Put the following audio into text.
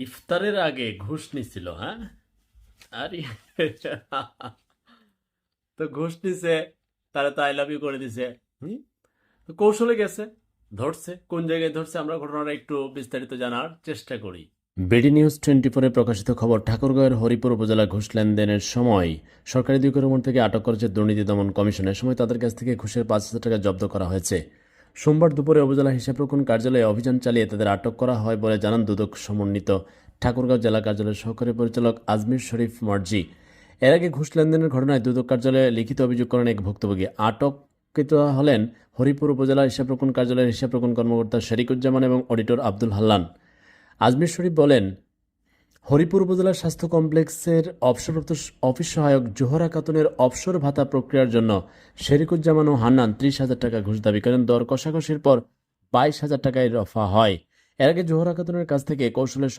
ইফতারের আগে ঘুষ নিছিল, হ্যাঁ? আরে তো ঘুষ নিছে, তারা তো আই লাভ ইউ করে দিছে। হুম, তো কৌশলে গেছে, ধরছে। কোন জায়গায় ধরছে আমরা ঘটনাটা একটু বিস্তারিত জানার চেষ্টা করি। বিডি নিউজ 24-এ প্রকাশিত খবর, ঠাকুরগাঁওয়ের হরিপুর উপজেলা ঘুষ লেনদেনের সময় সরকারি দুই কর্মকর্তা থেকে আটক করেছে দুর্নীতি দমন কমিশনের সময় তাদের কাছ থেকে ঘুষের 5,000 টাকা জব্দ করা হয়েছে। সোমবার দুপুরে উপজেলা হিসাবরক্ষণ কার্যালয়ে অভিযান চালিয়ে তাদের আটক করা হয় বলে জানান দুদক সমন্বিত ঠাকুরগাঁও জেলা কার্যালয়ের সহকারী পরিচালক আজমির শরীফ মার্জি। এর আগে ঘুষ লেনদেনের ঘটনায় দুদক কার্যালয়ে লিখিত অভিযোগ করেন এক ভুক্তভোগী। আটককৃত হলেন হরিপুর উপজেলা হিসাবরক্ষণ কার্যালয়ের হিসাবরক্ষণ কর্মকর্তা শরিকুজ্জামান এবং অডিটর আব্দুল হাল্লান। আজমির শরীফ বলেন, হরিপুর উপজেলা স্বাস্থ্য কমপ্লেক্সের অবসরপ্রাপ্ত অফিস সহায়ক জোহরা খাতুনের অবসর ভাতা প্রক্রিয়ার জন্য শরিকুজ্জামান ও হান্নান 30,000 টাকা ঘুষ দাবি করেন। দর কষাকষির পর 22,000 টাকায় রফা হয়। এর আগে জোহরা খাতুনের কাছ থেকে কৌশলের